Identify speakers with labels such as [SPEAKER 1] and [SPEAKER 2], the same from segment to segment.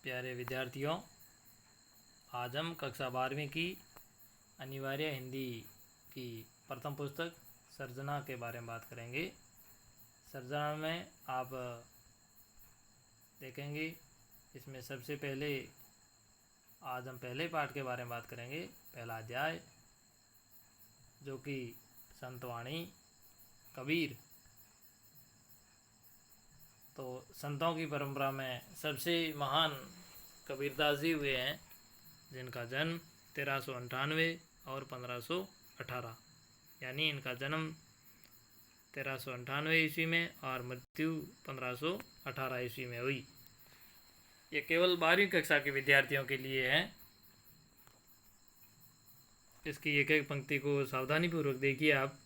[SPEAKER 1] प्यारे विद्यार्थियों, आज हम कक्षा 12वीं की अनिवार्य हिंदी की प्रथम पुस्तक सर्जना के बारे में बात करेंगे। सर्जना में आप देखेंगे, इसमें सबसे पहले आज हम पहले पाठ के बारे में बात करेंगे। पहला अध्याय जो कि संतवाणी कबीर। तो संतों की परंपरा में सबसे महान कबीरदास जी हुए हैं, जिनका जन्म 1398 और 1518, यानी इनका जन्म 1398 ईस्वी में और मृत्यु 1518 ईस्वी में हुई। ये केवल 12वीं कक्षा के विद्यार्थियों के लिए है। इसकी एक एक पंक्ति को सावधानीपूर्वक देखिए आप।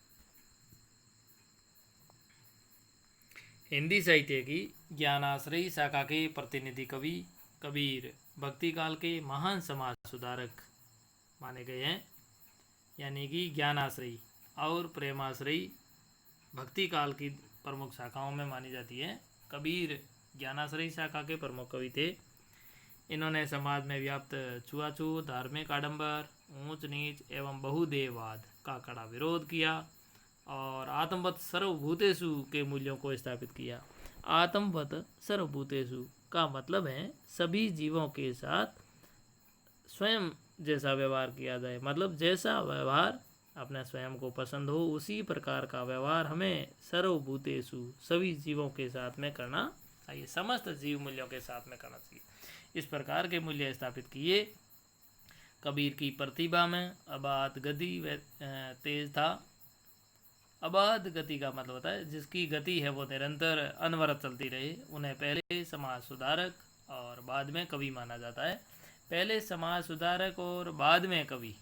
[SPEAKER 1] हिंदी साहित्य की ज्ञानाश्रयी शाखा के प्रतिनिधि कवि कबीर भक्ति काल के महान समाज सुधारक माने गए हैं, यानी कि ज्ञानाश्रयी और प्रेमाश्रयी भक्ति काल की प्रमुख शाखाओं में मानी जाती है। कबीर ज्ञानाश्रयी शाखा के प्रमुख कवि थे। इन्होंने समाज में व्याप्त छुआछूत, धार्मिक आडंबर, ऊंच नीच एवं बहुदेववाद का कड़ा विरोध किया और आत्मवत सर्वभूतेषु के मूल्यों को स्थापित किया। आत्मवत सर्वभूतेषु का मतलब है सभी जीवों के साथ स्वयं जैसा व्यवहार किया जाए, मतलब जैसा व्यवहार अपने स्वयं को पसंद हो उसी प्रकार का व्यवहार हमें सर्वभूतेषु सभी जीवों के साथ में करना चाहिए, समस्त जीव मूल्यों के साथ में करना चाहिए। इस प्रकार के मूल्य स्थापित किए। कबीर की प्रतिभा में अबाध गति तेज था। अबाध गति का मतलब होता है जिसकी गति है वो निरंतर अनवरत चलती रहे। उन्हें पहले समाज सुधारक और बाद में कवि माना जाता है। पहले समाज सुधारक और बाद में कवि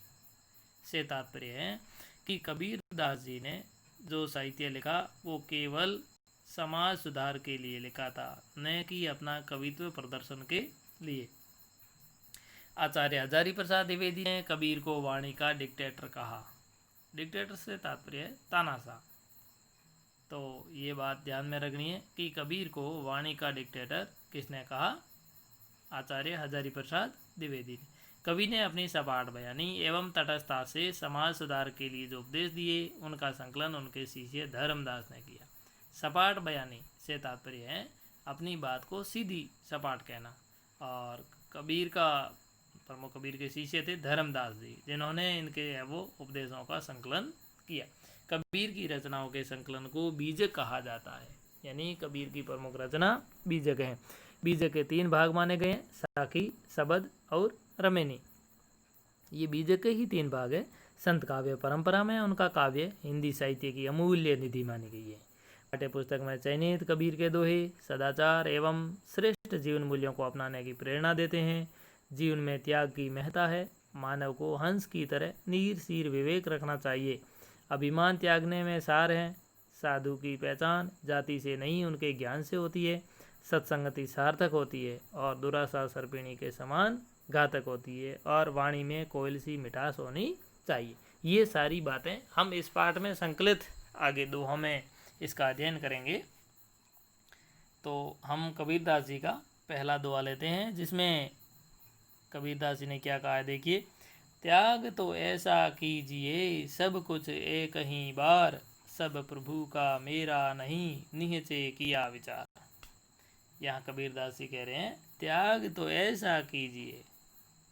[SPEAKER 1] से तात्पर्य है कि कबीर दास जी ने जो साहित्य लिखा वो केवल समाज सुधार के लिए लिखा था, न कि अपना कवित्व प्रदर्शन के लिए। आचार्य हजारी प्रसाद द्विवेदी ने कबीर को वाणी का डिक्टेटर कहा। डिक्टेटर से तात्पर्य है तानाशाह। तो ये बात ध्यान में रखनी है कि कबीर को वाणी का डिक्टेटर किसने कहा? आचार्य हजारी प्रसाद द्विवेदी ने। कवि ने अपनी सपाट बयानी एवं तटस्थता से समाज सुधार के लिए जो उपदेश दिए उनका संकलन उनके शिष्य धर्मदास ने किया। सपाट बयानी से तात्पर्य है अपनी बात को सीधी सपाट कहना। और कबीर का प्रमुख कबीर के शिष्य थे धर्मदास जी, जिन्होंने इनके वो उपदेशों का संकलन किया। कबीर की रचनाओं के संकलन को बीजक कहा जाता है, यानी कबीर की प्रमुख रचना बीजक है। बीजक के 3 भाग माने गए हैं, साखी, शबद और रमेनी। ये बीजक के ही 3 भाग है। संत काव्य परंपरा में उनका काव्य हिंदी साहित्य की अमूल्य निधि मानी गई है। पाठ्य पुस्तक में चयनित कबीर के दोहे सदाचार एवं श्रेष्ठ जीवन मूल्यों को अपनाने की प्रेरणा देते हैं। जीवन में त्याग की महत्ता है। मानव को हंस की तरह नीर सीर विवेक रखना चाहिए। अभिमान त्यागने में सार है। साधु की पहचान जाति से नहीं उनके ज्ञान से होती है। सत्संगति सार्थक होती है और दुरासा सर्पिणी के समान घातक होती है। और वाणी में कोयल सी मिठास होनी चाहिए। ये सारी बातें हम इस पाठ में संकलित आगे दोहों में इसका अध्ययन करेंगे। तो हम कबीरदास जी का पहला दोहा लेते हैं, जिसमें कबीरदास जी ने क्या कहा है, देखिए। त्याग तो ऐसा कीजिए सब कुछ एक ही बार, सब प्रभु का मेरा नहीं निहचे किया विचार। यहाँ कबीरदास जी कह रहे हैं त्याग तो ऐसा कीजिए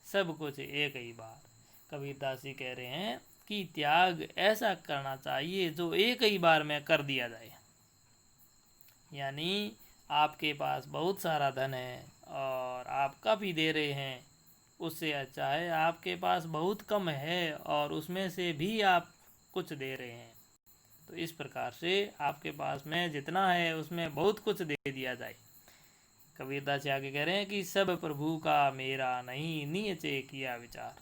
[SPEAKER 1] सब कुछ एक ही बार। कबीरदास जी कह रहे हैं कि त्याग ऐसा करना चाहिए जो एक ही बार में कर दिया जाए। यानी आपके पास बहुत सारा धन है और आप काफ़ी दे रहे हैं, उससे अच्छा है आपके पास बहुत कम है और उसमें से भी आप कुछ दे रहे हैं। तो इस प्रकार से आपके पास में जितना है उसमें बहुत कुछ दे दिया जाए। कबीरदास जी आगे कह रहे हैं कि सब प्रभु का मेरा नहीं नियचे किया विचार।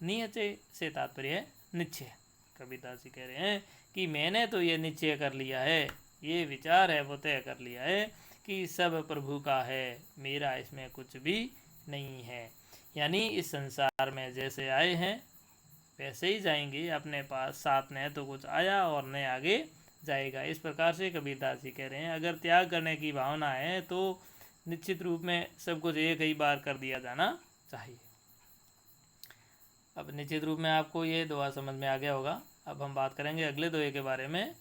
[SPEAKER 1] नियचे से तात्पर्य है निश्चय। कबीरदास जी कह रहे हैं कि मैंने तो ये निश्चय कर लिया है, ये विचार है वो तय कर लिया है कि सब प्रभु का है, मेरा इसमें कुछ भी नहीं है। यानी इस संसार में जैसे आए हैं वैसे ही जाएंगे। अपने पास साथ न तो कुछ आया और न आगे जाएगा। इस प्रकार से कबीरदास जी कह रहे हैं अगर त्याग करने की भावना है तो निश्चित रूप में सब कुछ एक ही बार कर दिया जाना चाहिए। अब निश्चित रूप में आपको ये दोहा समझ में आ गया होगा। अब हम बात करेंगे अगले दोहे के बारे में।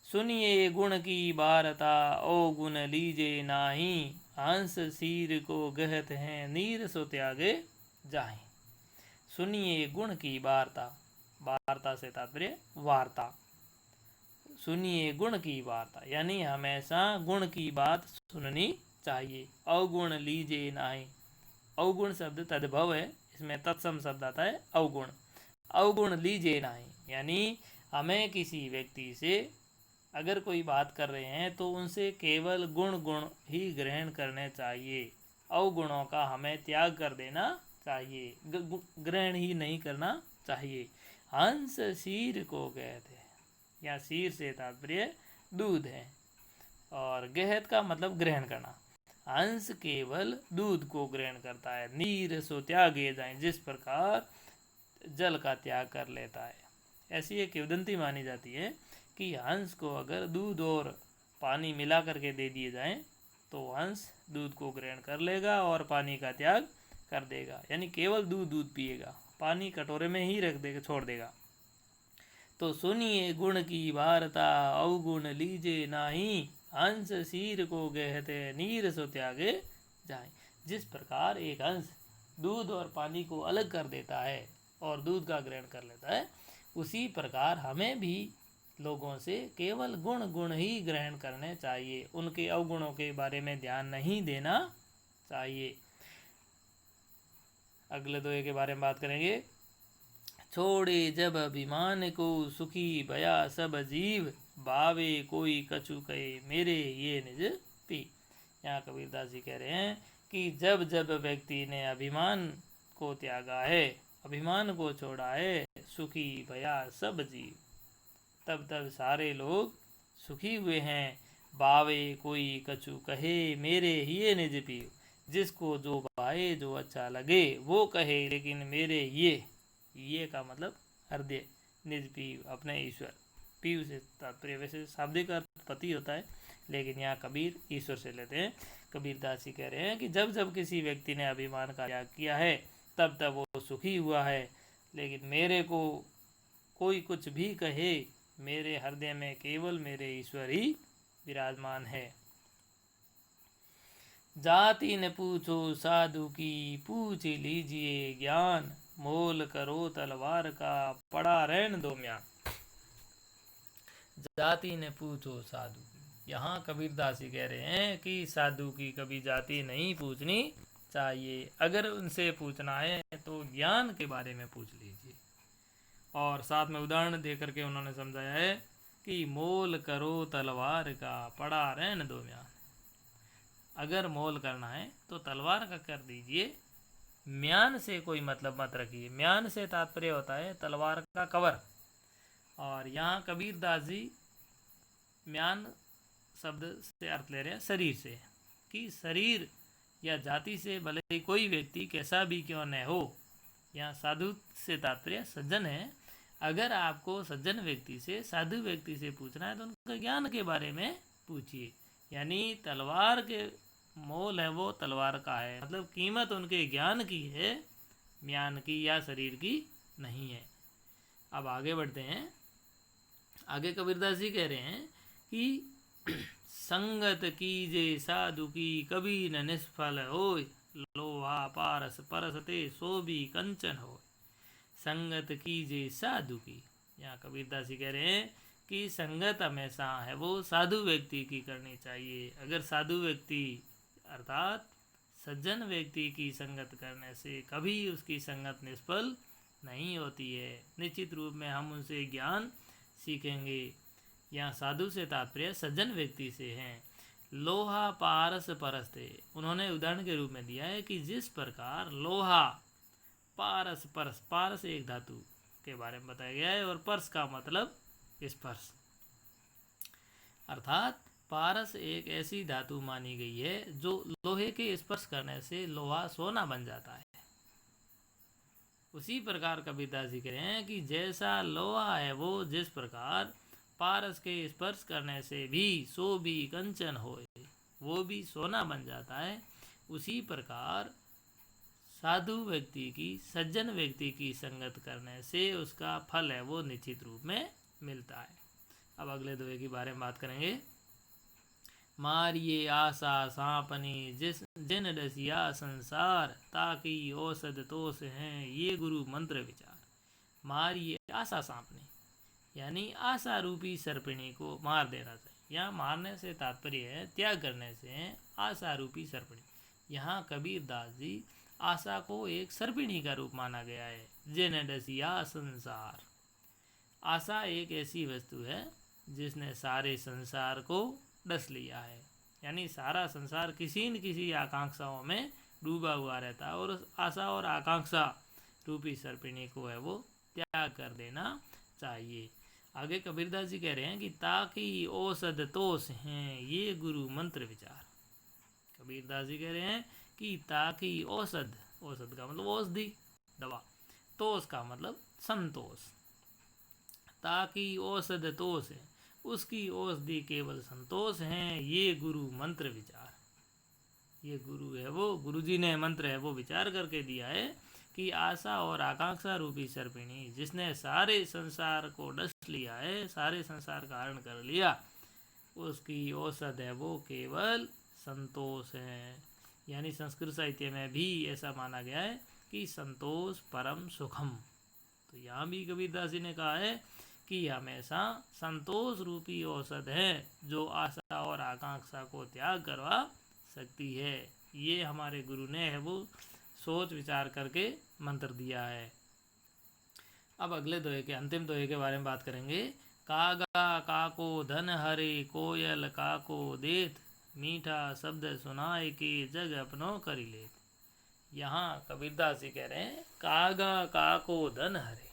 [SPEAKER 1] सुनिए गुण की बारता, ओ गुण लीजे नाही, हंस सीर को गहत हैं, नीर सो त्यागे जाहि। सुनिए गुण की वार्ता, वार्ता से तात्पर्य वार्ता। सुनिए गुण की वार्ता यानी हमेशा गुण की बात सुननी चाहिए। अवगुण लीजे नाही, अवगुण शब्द तद्भव है, इसमें तत्सम शब्द आता है अवगुण। अवगुण लीजे नाही यानी हमें किसी व्यक्ति से अगर कोई बात कर रहे हैं तो उनसे केवल गुण ही ग्रहण करने चाहिए। अवगुणों का हमें त्याग कर देना चाहिए, ग्रहण ही नहीं करना चाहिए। हंस शीर को कहते हैं, या शीर से तात्पर्य दूध है, और गहत का मतलब ग्रहण करना। हंस केवल दूध को ग्रहण करता है। नीर सो त्यागे जाए, जिस प्रकार जल का त्याग कर लेता है। ऐसी एक किंवदंती मानी जाती है कि हंस को अगर दूध और पानी मिला करके दे दिए जाएं तो हंस दूध को ग्रहण कर लेगा और पानी का त्याग कर देगा, यानी केवल दूध पिएगा, पानी कटोरे में ही रख देगा, छोड़ देगा। तो सुनिए गुण की वार्ता, अवगुण लीजे नाही, हंस शीर को गहते, नीर सो त्यागे जाए। जिस प्रकार एक हंस दूध और पानी को अलग कर देता है और दूध का ग्रहण कर लेता है, उसी प्रकार हमें भी लोगों से केवल गुण ही ग्रहण करने चाहिए, उनके अवगुणों के बारे में ध्यान नहीं देना चाहिए। अगले दोहे के बारे में बात करेंगे। छोड़े जब अभिमान को, सुखी भया सब जीव, भावे कोई कछु कहे, मेरे ये निज पी। यहाँ कबीरदास जी कह रहे हैं कि जब जब व्यक्ति ने अभिमान को त्यागा है, अभिमान को छोड़ा है, सुखी भया सब जीव, तब तब सारे लोग सुखी हुए हैं। भावे कोई कछु कहे, मेरे ये निज पी। जिसको जो भाए, जो अच्छा लगे वो कहे, लेकिन मेरे ये का मतलब हृदय, निज पीव अपने ईश्वर। पीव से तात्पर्य वैसे शाब्दिक अर्थ पति होता है, लेकिन यहाँ कबीर ईश्वर से लेते हैं। कबीरदास जी कह रहे हैं कि जब जब किसी व्यक्ति ने अभिमान का त्याग किया है तब तब वो सुखी हुआ है, लेकिन मेरे को कोई कुछ भी कहे, मेरे हृदय में केवल मेरे ईश्वर ही विराजमान है। जाति न पूछो साधु की, पूछ लीजिए ज्ञान, मोल करो तलवार का, पड़ा रहन दो म्यान। जाति न पूछो साधु की, यहाँ कबीरदास जी कह रहे हैं कि साधु की कभी जाति नहीं पूछनी चाहिए। अगर उनसे पूछना है तो ज्ञान के बारे में पूछ लीजिए। और साथ में उदाहरण दे करके उन्होंने समझाया है कि मोल करो तलवार का, पड़ा रहन दो म्यान। अगर मोल करना है तो तलवार का कर दीजिए, म्यान से कोई मतलब मत रखिए। म्यान से तात्पर्य होता है तलवार का कवर। और यहाँ कबीरदास जी म्यान शब्द से अर्थ ले रहे हैं शरीर से, कि शरीर या जाति से भले ही कोई व्यक्ति कैसा भी क्यों न हो, यहाँ साधु से तात्पर्य सज्जन है। अगर आपको सज्जन व्यक्ति से, साधु व्यक्ति से पूछना है तो उनके ज्ञान के बारे में पूछिए। यानी तलवार के मोल है वो तलवार का है, मतलब कीमत उनके ज्ञान की है, म्यान की या शरीर की नहीं है। अब आगे बढ़ते हैं। आगे कबीरदास जी कह रहे हैं कि संगत कीजे साधु की, कभी न निष्फल होय, लोहा पारस परसते सो भी कंचन हो। संगत कीजे साधु की, यहाँ कबीरदास जी कह रहे हैं कि संगत हमेशा है वो साधु व्यक्ति की करनी चाहिए। अगर साधु व्यक्ति अर्थात सज्जन व्यक्ति की संगत करने से कभी उसकी संगत निष्फल नहीं होती है। निश्चित रूप में हम उनसे ज्ञान सीखेंगे। यहाँ साधु से तात्पर्य सज्जन व्यक्ति से हैं। लोहा पारस परसते, उन्होंने उदाहरण के रूप में दिया है कि जिस प्रकार लोहा पारस, परस, पारस एक धातु के बारे में बताया गया है, और परस का मतलब स्पर्श, अर्थात पारस एक ऐसी धातु मानी गई है जो लोहे के स्पर्श करने से लोहा सोना बन जाता है। उसी प्रकार कबीरदास जी कह रहे हैं कि जैसा लोहा है वो जिस प्रकार पारस के स्पर्श करने से भी सो भी कंचन होए, वो भी सोना बन जाता है, उसी प्रकार साधु व्यक्ति की, सज्जन व्यक्ति की संगत करने से उसका फल है वो निश्चित रूप में मिलता है। अब अगले दोहे के बारे में बात करेंगे। मारिये आशा सांपनी जिन डसिया संसार, ताकि औसत तोष हैं ये गुरु मंत्र विचार। मारिये आशा सांपनी, यानी आशा रूपी सर्पिणी को मार देना चाहिए। यहाँ मारने से तात्पर्य है त्याग करने से आशा रूपी सर्पिणी। यहाँ कबीर दास जी आशा को एक सर्पिणी का रूप माना गया है। जिन डसिया संसार, आशा एक ऐसी वस्तु है जिसने सारे संसार को डस लिया है, यानी सारा संसार किसी न किसी आकांक्षाओं में डूबा हुआ रहता है, और उस आशा और आकांक्षा रूपी सर्पिणी को है वो त्याग कर देना चाहिए। आगे कबीरदास जी कह रहे हैं कि ताकि औषध तोष हैं ये गुरु मंत्र विचार। कबीरदास जी कह रहे हैं कि ताकि औषध, औषध का मतलब औषधि, दवा, तोष का मतलब संतोष। ताकि औषध तोष है, उसकी औषधि केवल संतोष हैं ये गुरु मंत्र विचार। ये गुरु है वो, गुरु जी ने मंत्र है वो विचार करके दिया है कि आशा और आकांक्षा रूपी सर्पिणी जिसने सारे संसार को डस लिया है, सारे संसार का हरण कर लिया, उसकी औषध है वो केवल संतोष है। यानी संस्कृत साहित्य में भी ऐसा माना गया है कि संतोष परम सुखम। तो यहाँ भी कबीरदास जी ने कहा है कि हमेशा संतोष रूपी औषध है जो आशा और आकांक्षा को त्याग करवा सकती है। ये हमारे गुरु ने है वो सोच विचार करके मंत्र दिया है। अब अगले दोहे के, अंतिम दोहे के बारे में बात करेंगे। कागा काको धन हरे, कोयल काको देत, मीठा शब्द सुनाए के जग अपनो करी लेत। यहाँ कबीरदास जी कह रहे हैं कागा काको धन हरे।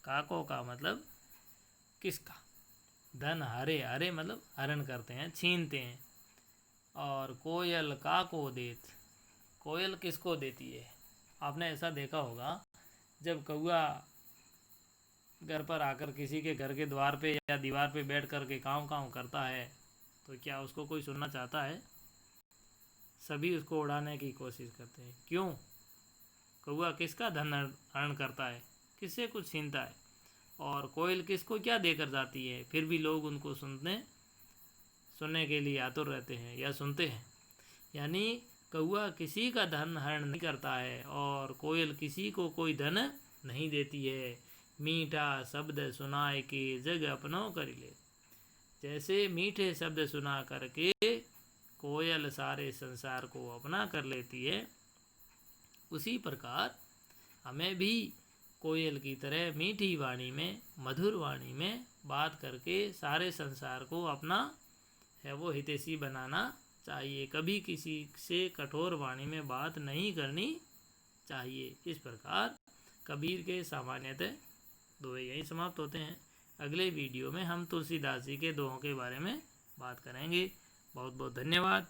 [SPEAKER 1] काको का मतलब किसका, धन हरे, हरे मतलब हरण करते हैं, छीनते हैं। और कोयल काको देत, कोयल किसको देती है। आपने ऐसा देखा होगा जब कौआ घर पर आकर किसी के घर के द्वार पे या दीवार पे बैठ कर के काँव काँव करता है तो क्या उसको कोई सुनना चाहता है? सभी उसको उड़ाने की कोशिश करते हैं। क्यों? कौआ किसका धन हरण करता है, किससे कुछ छीनता है, और कोयल किसको क्या देकर जाती है, फिर भी लोग उनको सुनने के लिए आतुर रहते हैं या सुनते हैं। यानी कौआ किसी का धन हरण नहीं करता है और कोयल किसी को कोई धन नहीं देती है। मीठा शब्द सुनाए के जग अपनो करी ले, जैसे मीठे शब्द सुना करके कोयल सारे संसार को अपना कर लेती है, उसी प्रकार हमें भी कोयल की तरह मीठी वाणी में, मधुर वाणी में बात करके सारे संसार को अपना है वो हितैषी बनाना चाहिए। कभी किसी से कठोर वाणी में बात नहीं करनी चाहिए। इस प्रकार कबीर के सामान्यतः दोहे यहीं समाप्त होते हैं। अगले वीडियो में हम तुलसीदास जी के दोहों के बारे में बात करेंगे। बहुत बहुत धन्यवाद।